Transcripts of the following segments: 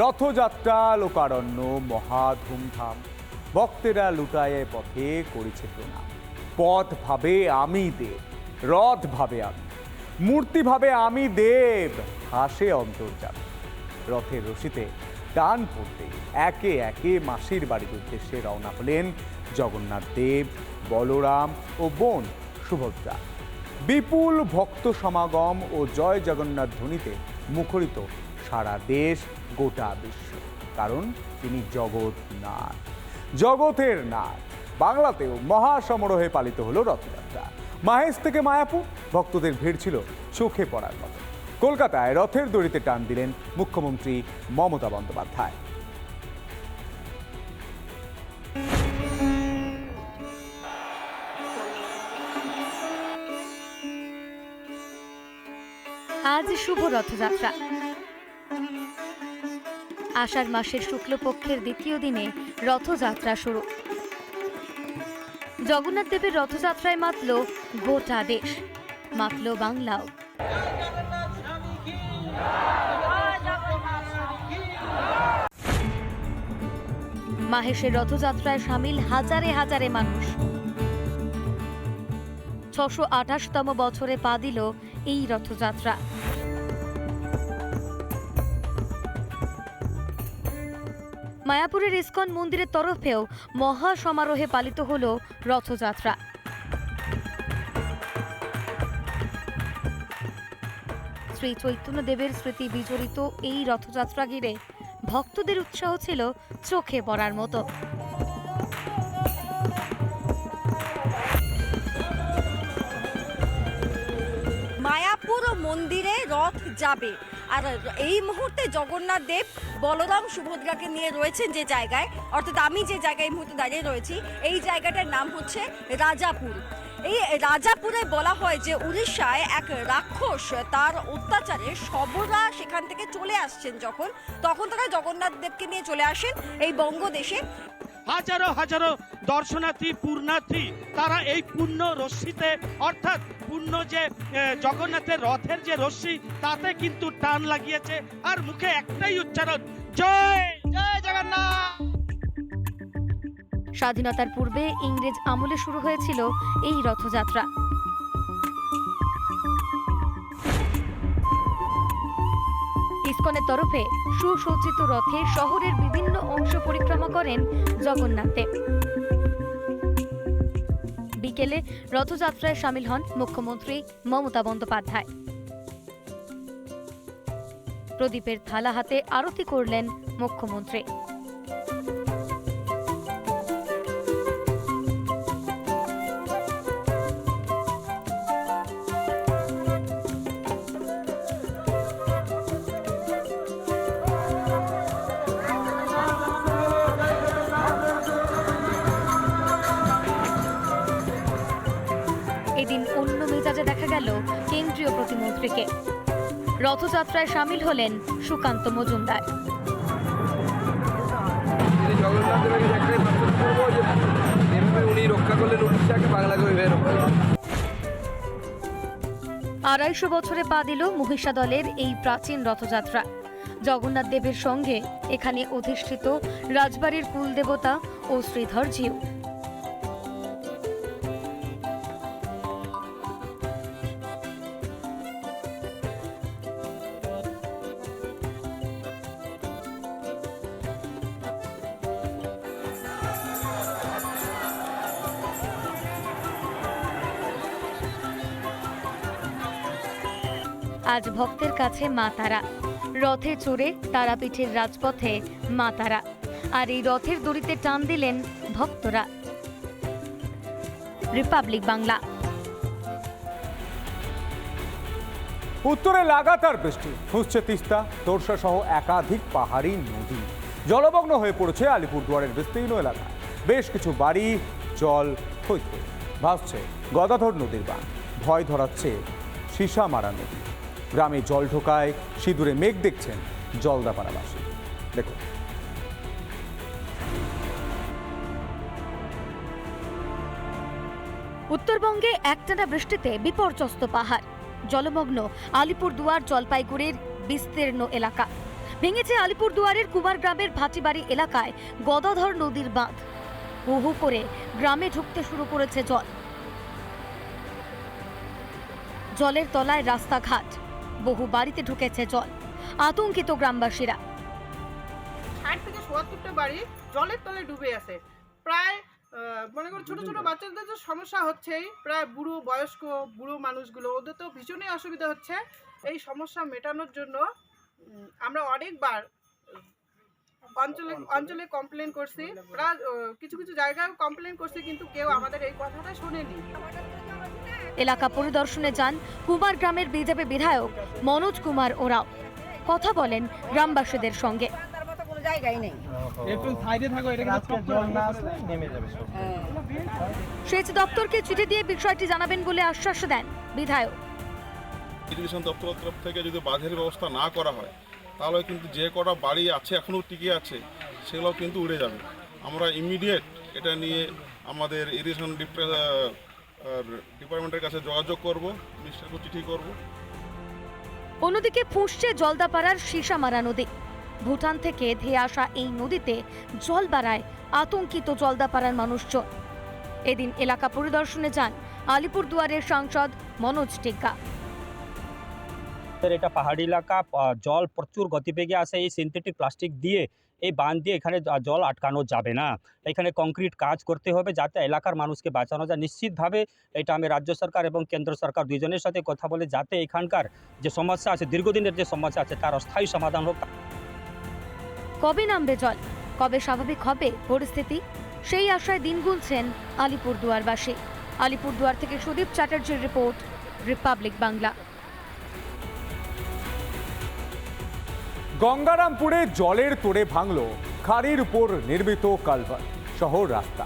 রথযাত্রা লোকারণ্য মহা ধুমধাম, ভক্তেরা লুটায়ে পথে করেছে প্রণাম। পথ ভাবে আমি দেব, রথ ভাবে আমি, মূর্তি ভাবে আমি দেব, হাসে অন্তর্যামী। রথের রশিতে টান পড়তে একে একে মাসির বাড়ির উদ্দেশ্যে রওনা হলেন জগন্নাথ দেব, বলরাম ও বোন সুভদ্রা। বিপুল ভক্ত সমাগম ও জয় জগন্নাথ ধ্বনিতে মুখরিত সারা দেশ, গোটা বিশ্ব। কারণ তিনি জগন্নাথ, জগতের নাথ। বাংলাতেও মহাসমারোহে পালিত হলো রথযাত্রা। মাহেশ থেকে মায়াপুর ভক্তদের ভিড় ছিল চোখে পড়ার মতো। কলকাতায় রথের দড়িতে টান দিলেন মুখ্যমন্ত্রী মমতা বন্দ্যোপাধ্যায়। আজ শুভ রথযাত্রা। আষাঢ় মাসের শুক্লপক্ষের দ্বিতীয় দিনে রথযাত্রা শুরু। জগন্নাথ দেবের রথযাত্রায় মাতল গোটা দেশ, মাতল বাংলাও। মাহেশের রথযাত্রায় সামিল হাজারে হাজারে মানুষ। 628তম বছরে পা দিল এই রথযাত্রা। মায়াপুরের ইস্কন মন্দিরের তরফেও মহা সমারোহে পালিত হল রথযাত্রা। শ্রী চৈতন্যদেবের স্মৃতি বিজড়িত এই রথযাত্রা ঘিরে ভক্তদের উৎসাহ ছিল চোখে পড়ার মতো। মায়াপুর মন্দিরে রথ যাবে, আর এই মুহূর্তে জগন্নাথ দেব বলরাম সুভদ্রাকে নিয়ে রয়েছেন যে জায়গায়, অর্থাৎ আমি যে জায়গায় এই মুহূর্তে দাঁড়িয়ে রয়েছি, এই জায়গাটার নাম হচ্ছে রাজাপুর। এই রাজাপুরে বলা হয় যে উড়িষ্যায় এক রাক্ষস তার অত্যাচারে শবরা সেখান থেকে চলে আসছেন, তখন তারা জগন্নাথ দেবকে নিয়ে চলে আসেন এই বঙ্গদেশে। হাজারো হাজারো দর্শনার্থী পুণ্যার্থী তারা এই পুণ্য রশ্মিতে, অর্থাৎ পুণ্য যে জগন্নাথের রথের যে রশ্মি, তাতে কিন্তু টান লাগিয়েছে আর মুখে একটাই উচ্চারণ, জয় জয় জগন্নাথ। স্বাধীনতার পূর্বে ইংরেজ আমলে শুরু হয়েছিল এই রথযাত্রা। ইস্কনের তরফে সুসজ্জিত রথে শহরের বিভিন্ন অংশ পরিক্রমা করেন জগন্নাথ দেব। বিকেলে রথযাত্রায় সামিল হন মুখ্যমন্ত্রী মমতা বন্দ্যোপাধ্যায়। প্রদীপের থালা হাতে আরতি করলেন মুখ্যমন্ত্রী। এদিন অন্য মেজাজে দেখা গেল কেন্দ্রীয় প্রতিমন্ত্রীকে। রথযাত্রায় সামিল হলেন সুকান্ত মজুমদার। আড়াইশো বছরে পা দিল মহিষা দলের এই প্রাচীন রথযাত্রা। জগন্নাথ দেবের সঙ্গে এখানে অধিষ্ঠিত রাজবাড়ির কুলদেবতা ও শ্রীধর জিউ। আজ ভক্তের কাছে মা তারা, রথে চড়ে তারাপীঠের রাজপথে মা তারা, আর এই রথের দড়িতে টান দিলেন ভক্তরা। রিপাবলিক বাংলা। উত্তরে লাগাতার বৃষ্টি, ফুঁসছে তিস্তা, তোরসা সহ একাধিক পাহাড়ি নদী। জলমগ্ন হয়ে পড়েছে আলিপুরদুয়ারের বিস্তীর্ণ এলাকা। বেশ কিছু বাড়ি জল থই থই, ভাসছে গদাধর নদীর বাঁধ, ভয় ধরাচ্ছে সীসামারা নদী। গ্রামে জল ঢোকায়, সিঁদুরে মেঘ দেখছেন জলদাপাড়াবাসী। দেখুন। উত্তরবঙ্গে একটানা বৃষ্টিতে বিপর্যস্ত পাহাড়, জলমগ্ন আলিপুরদুয়ার জলপাইগুড়ির বিস্তীর্ণ এলাকা। ভেঙেছে আলিপুরদুয়ারের কুমারগ্রামের ভাটিবাড়ি এলাকায় গদাধর নদীর বাঁধ। হু করে গ্রামে ঢুকতে শুরু করেছে জল। জলের তলায় রাস্তাঘাট, বহু বাড়িতে ঢুকেছে জল। আতঙ্কিত গ্রামবাসীরা। 60 থেকে 70টা বাড়ি জলের তলায় ডুবে আছে। প্রায় মনে করো ছোট ছোট বাচ্চাদের তো সমস্যা হচ্ছেই, প্রায় বয়স্ক বুড়ো মানুষগুলো ওদের তো ভীষণই অসুবিধা হচ্ছে। এই সমস্যা মেটানোর জন্য আমরা অনেকবার অঞ্চলে কমপ্লেন করছি, প্রায় কিছু কিছু জায়গায় কমপ্লেন করছি, কিন্তু কেউ আমাদের এই কথাটা শোনেনি। এলাকা পরিদর্শনে যান কুমারগ্রামের বিজেপি বিধায়ক মনোজ কুমার ওরাও। কথা বলেন গ্রামবাসীদের সঙ্গে। সেচ দপ্তরকে চিঠি দিয়ে বিষয়টি জানাবেন বলে আশ্বাস দেন বিধায়ক। ইরিগেশন দপ্তরের তরফ থেকে যদি বাঁধের ব্যবস্থা না করা হয় তাহলে কিন্তু যে কটা বাড়ি আছে এখনও টিকে আছে সেগুলো কিন্তু উড়ে যাবে। আমরা ইমিডিয়েট এটা নিয়ে আমাদের ইরিগেশন ডিপার্টমেন্টের কাছে যোগাযোগ করব, মিনিস্টারকে চিঠি করব। অন্যদিকে ফুঁসছে জলদাপাড়ার সীসামারা নদী। ভুটান থেকে ধেয়ে আসা এই নদীতে জল বাড়ায় আতঙ্কিত জলদাপাড়ার মানুষজন। এদিন এলাকা পরিদর্শনে যান আলিপুরদুয়ারের সাংসদ মনোজ টিগ্গা। এটা পাহাড়ি এলাকা, জল প্রচুর গতিবেগে আসে। এই সিনথেটিক প্লাস্টিক দিয়ে এই বাঁধ দিয়ে এখানে জল আটকানো যাবে না। এখানে কংক্রিট কাজ করতে হবে যাতে এলাকার মানুষকে বাঁচানো যায়। নিশ্চিতভাবে এটা আমি রাজ্য সরকার এবং কেন্দ্র সরকার দুইজনের সাথে কথা বলে যাতে এখানকার যে সমস্যা আছে, দীর্ঘদিনের যে সমস্যা আছে, তার অস্থায়ী সমাধান হোক। কবে নামবে জল, কবে স্বাভাবিক হবে পরিস্থিতি, সেই আশায় দিন গুনছেন আলিপুরদুয়ারবাসী। আলিপুরদুয়ার থেকে সুদীপ চ্যাটার্জির রিপোর্ট, রিপাবলিক বাংলা। গঙ্গারামপুরে জলের তোড়ে ভাঙল খাড়ির উপর নির্মিত কালভার্ট সহ রাস্তা।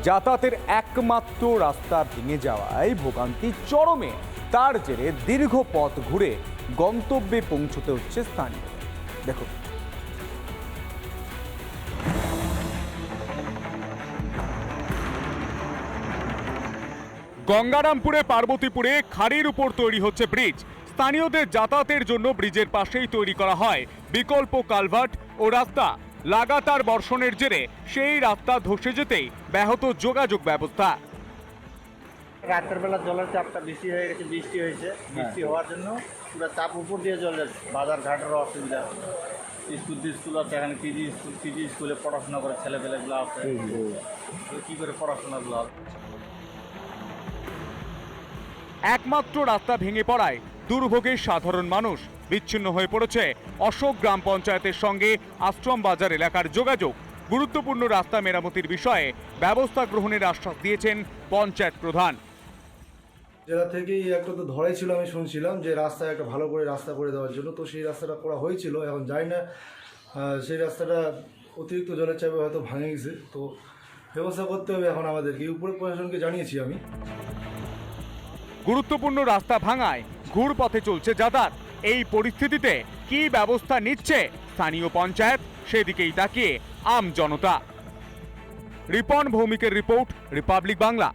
যাতায়াতের একমাত্র রাস্তা ভেঙে যাওয়ায় ভোগান্তি চরমে। তার জেরে দীর্ঘ পথ ঘুরে গন্তব্যে পৌঁছতে হচ্ছে স্থানীয়। দেখুন, গঙ্গারামপুরে পার্বতীপুরে খাড়ির উপর তৈরি হচ্ছে ব্রিজ। স্থানীয়দের যাতায়াতের জন্য ব্রিজের পাশেই তৈরি করা হয় বিকল্প কালভার্ট ও রাস্তা। লাগাতার বর্ষণের জেরে সেই রাস্তা ধসে যেতেই ব্যাহত যোগাযোগ ব্যবস্থা। রাতের বেলা জলের চাপটা বেশি হয়ে গেছে, বৃষ্টি হয়েছে। বৃষ্টি হওয়ার জন্য পুরো চাপ উপর দিয়ে জল যাচ্ছে। বাজার ঘাটেরও অসুবিধা। স্কুল আছে এখানে, পিজি স্কুলে পড়াশোনা করে ছেলেপেলেগুলো আছে, কী করে পড়াশোনাগুলো হবে। একমাত্র রাস্তা ভেঙে পড়ায় দুর্ভোগে সাধারণ মানুষ। বিচ্ছিন্ন হয়ে পড়েছে অশোক গ্রাম পঞ্চায়েতের সঙ্গে আশ্রম বাজার এলাকার যোগাযোগ। গুরুত্বপূর্ণ রাস্তা মেরামতির বিষয়ে ব্যবস্থা গ্রহণের আশ্বাস দিয়েছেন পঞ্চায়েত প্রধান। জেলা থেকেই একটা তো ধরাই ছিল, আমি শুনছিলাম যে রাস্তায় একটা ভালো করে রাস্তা করে দেওয়ার জন্য, তো সেই রাস্তাটা করা হয়েছিল। এখন যাই না, সেই রাস্তাটা অতিরিক্ত জলের চাপে হয়তো ভাঙে গেছে, তো ব্যবস্থা করতে হবে এখন আমাদেরকে। উপরে প্রশাসনকে জানিয়েছি আমি। গুরুত্বপূর্ণ রাস্তা ভাঙায় ঘুরপথে চলছে যাতায়াত। এই পরিস্থিতিতে কি ব্যবস্থা নিচ্ছে স্থানীয় পঞ্চায়েত, সেদিকেই তাকিয়ে আম জনতা। রিপন ভৌমিকের রিপোর্ট, রিপাবলিক বাংলা।